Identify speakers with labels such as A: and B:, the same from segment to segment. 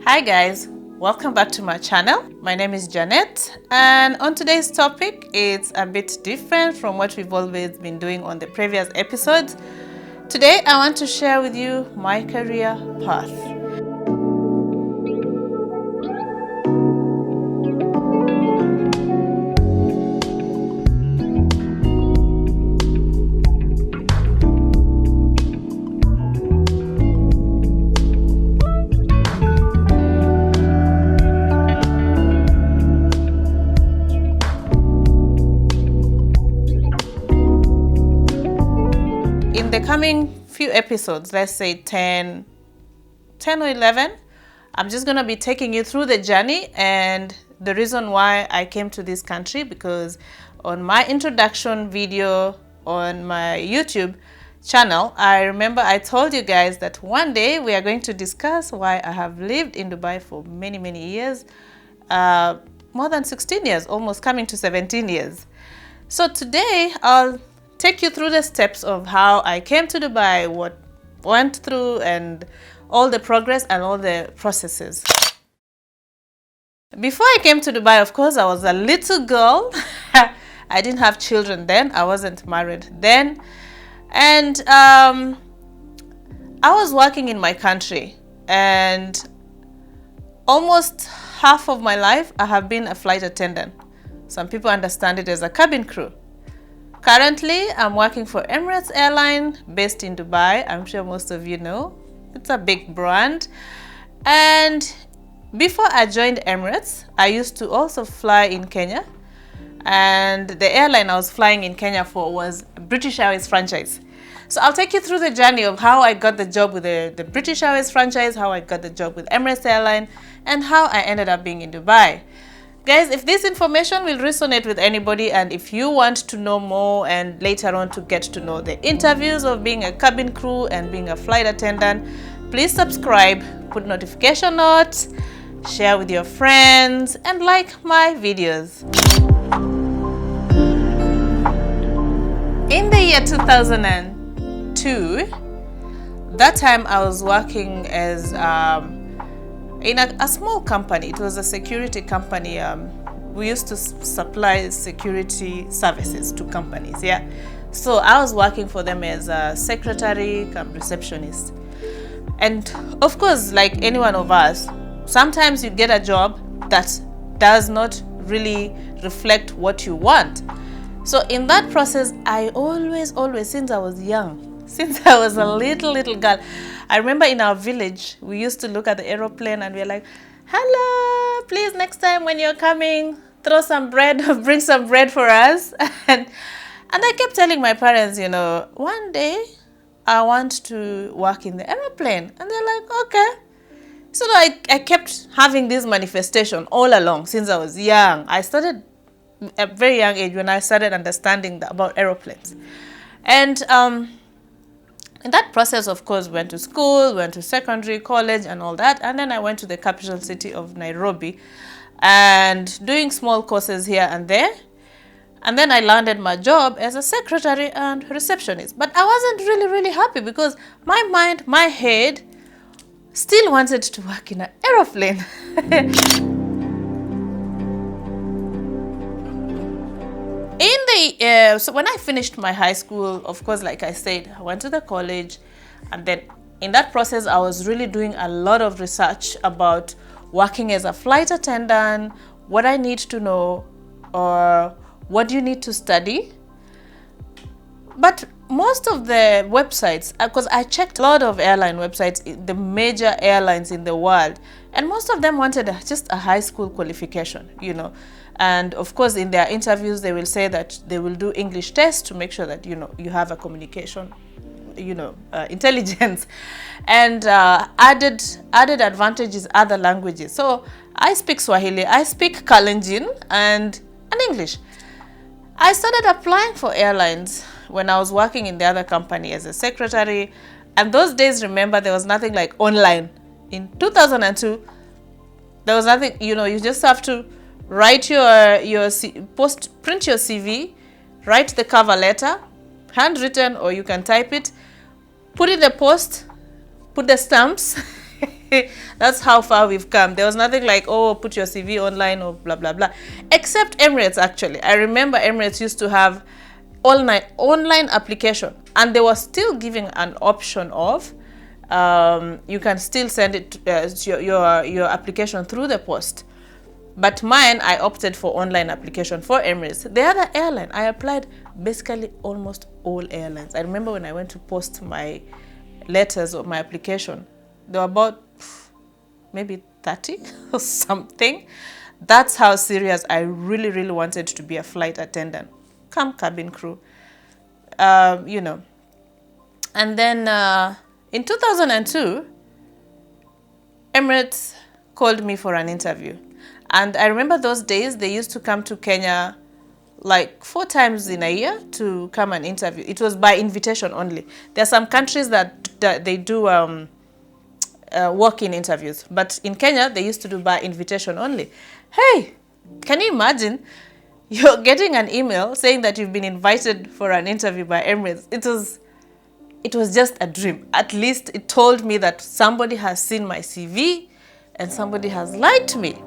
A: Hi guys, welcome back to my channel. My name is Janet, and on today's topic it's a bit different from what we've always been doing on the previous episodes. Today I want to share with you my career path. In the coming few episodes, let's say 10 or 11, I'm just going to be taking you through the journey and the reason why I came to this country, because on my introduction video on my YouTube channel, I remember I told you guys that one day we are going to discuss why I have lived in Dubai for many years, more than 16 years, almost coming to 17 years. So today I'll take you through the steps of how I came to Dubai, what went through, and all the progress and all the processes. Before I came to Dubai, of course, I was a little girl. I didn't have children then. I wasn't married then. And I was working in my country, and almost half of my life I have been a flight attendant. Some people understand it as a cabin crew. Currently, I'm working for Emirates Airline based in Dubai. I'm sure most of you know. It's a big brand. And before I joined Emirates, I used to also fly in Kenya. And the airline I was flying in Kenya for was British Airways franchise. So I'll take you through the journey of how I got the job with the British Airways franchise, how I got the job with Emirates Airline, and how I ended up being in Dubai. Guys, if this information will resonate with anybody, and if you want to know more and later on to get to know the interviews of being a cabin crew and being a flight attendant, please subscribe, put notification notes, share with your friends, and like my videos. In the year 2002, that time I was working as in a small company. It was a security company. We used to supply security services to companies, yeah. So I was working for them as a secretary cum receptionist. And of course, like any one of us, sometimes you get a job that does not really reflect what you want. So in that process, I always, since I was young, since I was a little girl, I remember in our village, we used to look at the aeroplane and we were like, hello, please next time when you're coming, throw some bread, bring some bread for us. And I kept telling my parents, you know, one day I want to work in the aeroplane. And they're like, okay. So I kept having this manifestation all along since I was young. I started at a very young age when I started understanding about aeroplanes. And in that process, of course, went to school, went to secondary, college, and all that. And then I went to the capital city of Nairobi and doing small courses here and there. And then I landed my job as a secretary and receptionist. But I wasn't really happy because my mind, my head still wanted to work in an aeroplane. So when I finished my high school, of course, like I said, I went to the college, and then in that process, I was really doing a lot of research about working as a flight attendant, what I need to know, or what you need to study. But most of the websites, because I checked a lot of airline websites, the major airlines in the world, and most of them wanted just a high school qualification, you know. And of course, in their interviews, they will say that they will do English tests to make sure that, you know, you have a communication, you know, intelligence, and added advantages, other languages. So I speak Swahili, I speak Kalenjin and English. I started applying for airlines when I was working in the other company as a secretary. And those days, remember, there was nothing like online. In 2002, there was nothing, you know, you just have to write print your CV, write the cover letter, handwritten, or you can type it, put it in the post, put the stamps, That's how far we've come. There was nothing like, oh, put your CV online or blah, blah, blah. Except Emirates, actually. I remember Emirates used to have online application. And they were still giving an option of, you can still send it your application through the post. But mine, I opted for online application for Emirates. The other airline, I applied basically almost all airlines. I remember when I went to post my letters or my application, there were about maybe 30 or something. That's how serious I really, really wanted to be a flight attendant, come cabin crew, you know. And then in 2002, Emirates called me for an interview. And I remember those days, they used to come to Kenya like 4 times in a year to come and interview. It was by invitation only. There are some countries that they do walk-in interviews. But in Kenya, they used to do by invitation only. Hey, can you imagine? You're getting an email saying that you've been invited for an interview by Emirates. It was just a dream. At least it told me that somebody has seen my CV and somebody has liked me.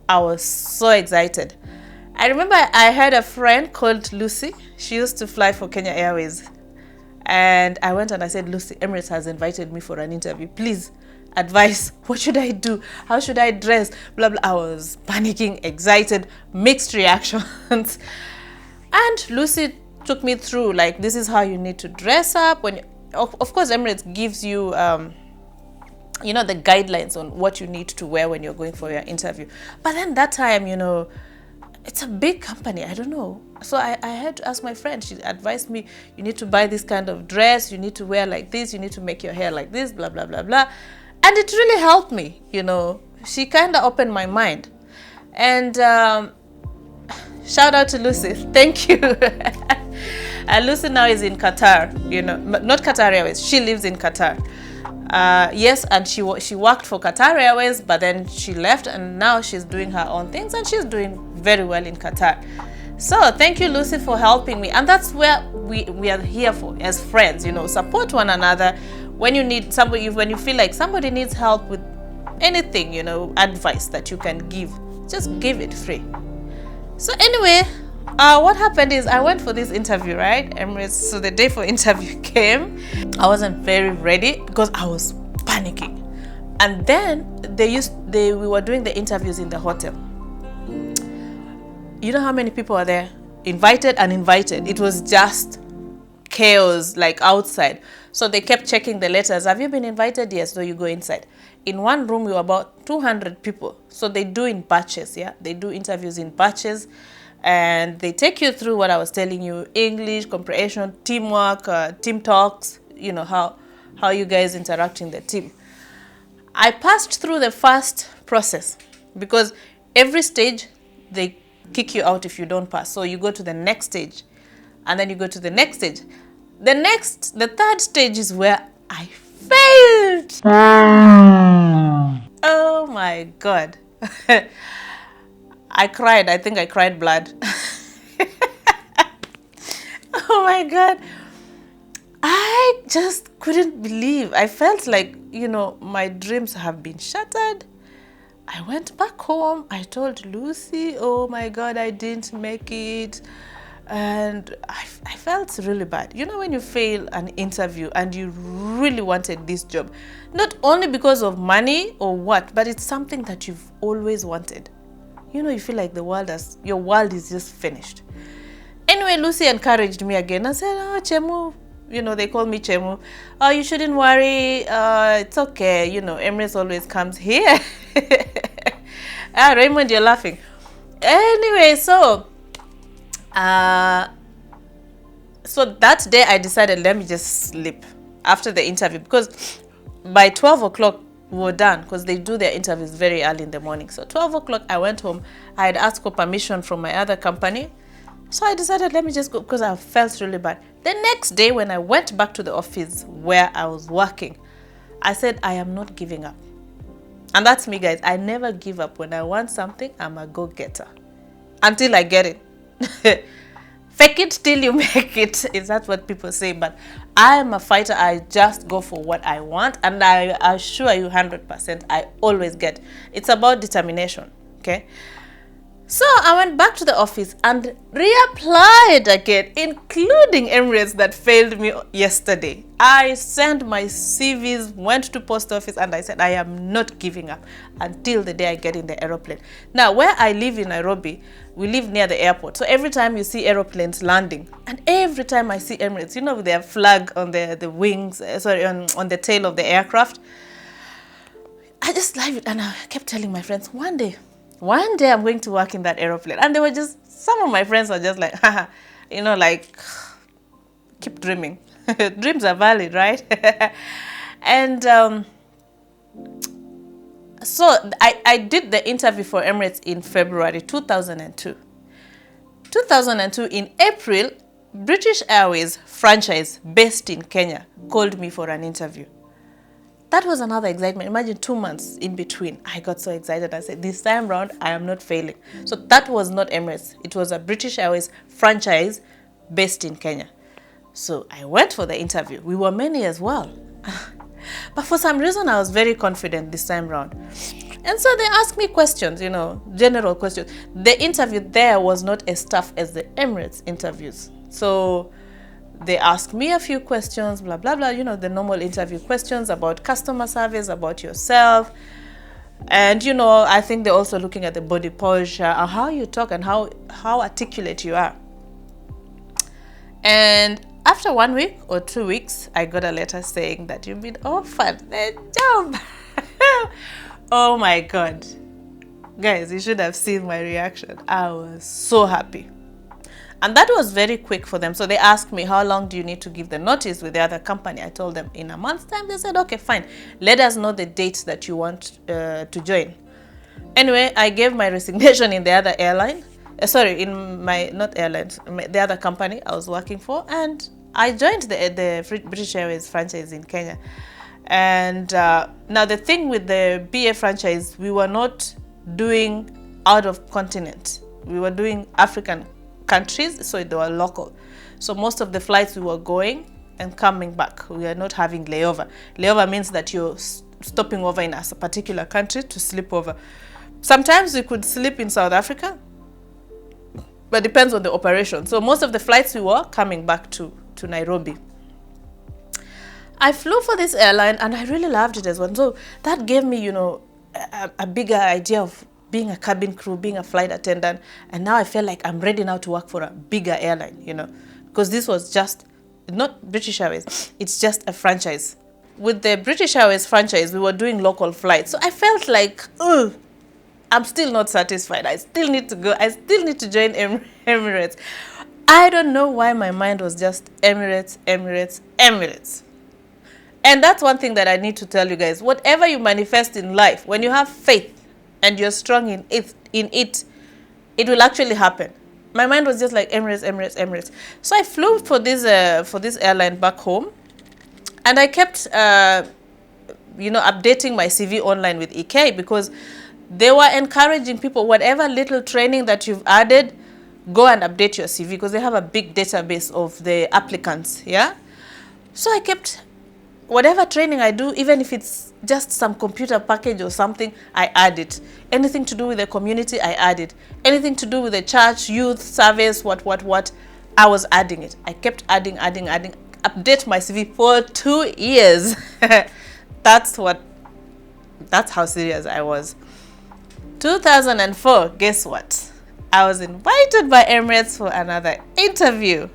A: I was so excited. I remember I had a friend called Lucy. She used to fly for Kenya Airways. And I went and I said, Lucy, Emirates has invited me for an interview. Please advise. What should I do? How should I dress? Blah, blah. I was panicking, excited, mixed reactions. And Lucy took me through, like, this is how you need to dress up. Of course, Emirates gives you, you know, the guidelines on what you need to wear when you're going for your interview. But then that time, you know, it's a big company. I don't know. So I had to ask my friend. She advised me, you need to buy this kind of dress. You need to wear like this. You need to make your hair like this, blah, blah, blah, blah. And it really helped me, you know. She kind of opened my mind. And shout out to Lucy. Thank you. And Lucy now is in Qatar, you know, not Qatar Airways. She lives in Qatar. Yes, and she worked for Qatar Airways, but then she left and now she's doing her own things and she's doing very well in Qatar. So thank you, Lucy, for helping me. And that's where we are here for, as friends, you know, support one another. When you need somebody, when you feel like somebody needs help with anything, you know, advice that you can give, just give it free. So anyway, what happened is I went for this interview, right? Emirates. So the day for interview came. I wasn't very ready because I was panicking. And then we were doing the interviews in the hotel. You know how many people are there? Invited and uninvited. It was just chaos, like outside. So they kept checking the letters. Have you been invited? Yes. So you go inside. In one room, we were about 200 people. So they do in batches, yeah? They do interviews in batches. And they take you through what I was telling you, English, comprehension, teamwork, team talks, you know, how you guys interact in the team. I passed through the first process because every stage, they kick you out if you don't pass. So you go to the next stage and then you go to the next stage. The third stage is where I failed. Oh my God. I cried. I think I cried blood. Oh my God. I just couldn't believe. I felt like, you know, my dreams have been shattered. I went back home. I told Lucy, oh my God, I didn't make it. And I felt really bad. You know, when you fail an interview and you really wanted this job, not only because of money or what, but it's something that you've always wanted. You know, you feel like your world is just finished. Anyway, Lucy encouraged me again. I said, oh, Chemu, you know, they call me Chemu. Oh, you shouldn't worry. It's okay. You know, Emirates always comes here. Raymond, you're laughing. Anyway, so that day I decided, let me just sleep after the interview because by 12 o'clock, we were done because they do their interviews very early in the morning. So 12 o'clock, I went home. I had asked for permission from my other company. So I decided, let me just go because I felt really bad. The next day, when I went back to the office where I was working, I said, I am not giving up. And that's me, guys. I never give up. When I want something, I'm a go-getter until I get it. Fake it till you make it. Is that what people say? But I am a fighter. I just go for what I want, and I assure you 100% I always get. It's about determination, okay? So I went back to the office and reapplied again, including Emirates that failed me yesterday. I sent my CVs, went to post office, and I said I am not giving up until the day I get in the aeroplane. Now, where I live in Nairobi, we live near the airport. So every time you see aeroplanes landing, and every time I see Emirates, you know, with their flag on the wings, on the tail of the aircraft, I just love it. And I kept telling my friends, one day I'm going to work in that aeroplane. And they were just, some of my friends were just like, haha, you know, like, keep dreaming. Dreams are valid, right? And so I did the interview for Emirates in February 2002. 2002, in April, British Airways franchise based in Kenya called me for an interview. That was another excitement. Imagine 2 months in between. I got so excited. I said, this time round, I am not failing. So that was not Emirates. It was a British Airways franchise based in Kenya. So I went for the interview. We were many as well. But for some reason, I was very confident this time round. And so they asked me questions, you know, general questions. The interview there was not as tough as the Emirates interviews. So they asked me a few questions, blah, blah, blah, you know, the normal interview questions about customer service, about yourself. And, you know, I think they're also looking at the body posture, and how you talk and how articulate you are. And after 1 week or 2 weeks, I got a letter saying that you've been offered the job. Oh my God. Guys, you should have seen my reaction. I was so happy. And that was very quick for them. So they asked me, how long do you need to give the notice with the other company? I told them in a month's time. They said, okay, fine. Let us know the dates that you want to join. Anyway, I gave my resignation in the other airline. In my, not airlines, the other company I was working for. And I joined the British Airways franchise in Kenya. And now the thing with the BA franchise, we were not doing out of continent. We were doing African countries, so they were local. So most of the flights we were going and coming back. We are not having layover. Layover means that you're stopping over in a particular country to sleep over. Sometimes we could sleep in South Africa, but depends on the operation. So most of the flights we were coming back to Nairobi. I flew for this airline and I really loved it as well. So that gave me, you know, a bigger idea of being a cabin crew, being a flight attendant. And now I feel like I'm ready now to work for a bigger airline, you know, because this was just not British Airways. It's just a franchise. With the British Airways franchise, we were doing local flights. So I felt like, I'm still not satisfied. I still need to go. I still need to join Emirates. I don't know why my mind was just Emirates, Emirates, Emirates. And that's one thing that I need to tell you guys. Whatever you manifest in life, when you have faith and you're strong in it, it will actually happen. My mind was just like Emirates, Emirates, Emirates. So I flew for this airline back home, and I kept, updating my CV online with 𝐃𝐈𝐒𝐂𝐋𝐀, because they were encouraging people, whatever little training that you've added, go and update your CV, because they have a big database of the applicants. Yeah. So I kept, whatever training I do, even if it's just some computer package or something, I add it. Anything to do with the community, I add it. Anything to do with the church, youth, service, what, I was adding it. I kept adding, update my CV for 2 years. That's how serious I was. 2004, guess what? I was invited by Emirates for another interview.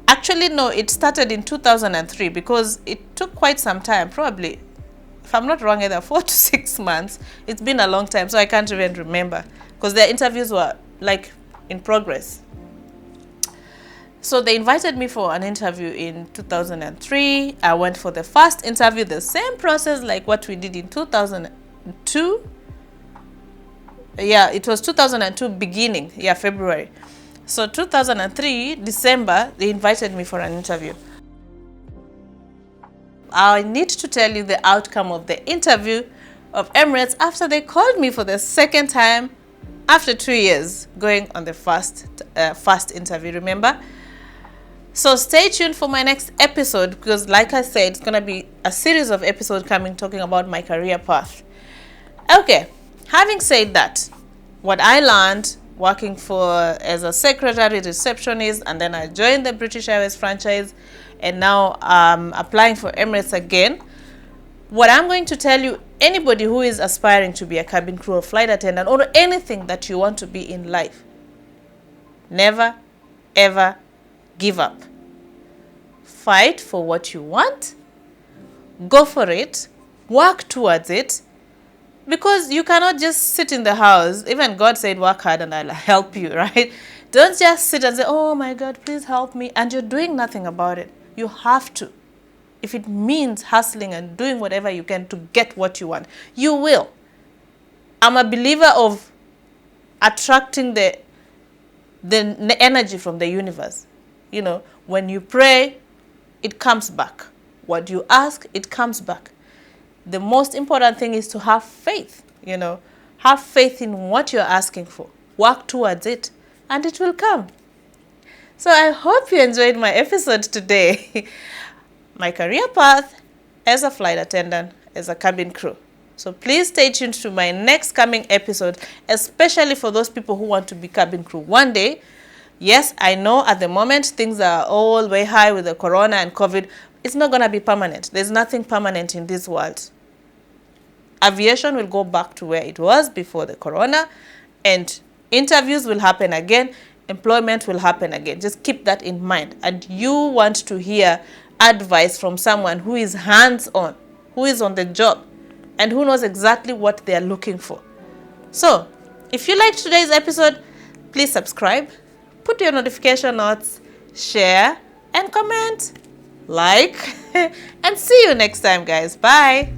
A: Actually, no, it started in 2003, because it took quite some time, probably, if I'm not wrong, either 4 to 6 months. It's been a long time, so I can't even remember, because their interviews were like in progress. So they invited me for an interview in 2003. I went for the first interview, the same process like what we did in 2002. Yeah, it was 2002 beginning, yeah, February. So 2003, December, they invited me for an interview. I need to tell you the outcome of the interview of Emirates after they called me for the second time after 2 years going on the first interview, remember? So stay tuned for my next episode, because like I said, it's going to be a series of episodes coming talking about my career path. Okay, having said that, what I learned working as a secretary receptionist, and then I joined the British Airways franchise, and now I'm applying for Emirates again. What I'm going to tell you, anybody who is aspiring to be a cabin crew or flight attendant or anything that you want to be in life, never ever give up. Fight for what you want. Go for it. Work towards it. Because you cannot just sit in the house. Even God said, work hard and I'll help you, right? Don't just sit and say, oh my God, please help me. And you're doing nothing about it. You have to. If it means hustling and doing whatever you can to get what you want, you will. I'm a believer of attracting the energy from the universe. You know, when you pray, it comes back. What you ask, it comes back. The most important thing is to have faith, you know. Have faith in what you're asking for. Work towards it, and it will come. So I hope you enjoyed my episode today. My career path as a flight attendant, as a cabin crew. So please stay tuned to my next coming episode, especially for those people who want to be cabin crew one day. Yes, I know at the moment things are all way high with the corona and COVID. It's not going to be permanent. There's nothing permanent in this world. Aviation will go back to where it was before the corona, and interviews will happen again. Employment will happen again. Just keep that in mind. And you want to hear advice from someone who is hands-on, who is on the job, and who knows exactly what they are looking for. So, if you liked today's episode, please subscribe, put your notification notes, share, and comment, like, and see you next time, guys. Bye.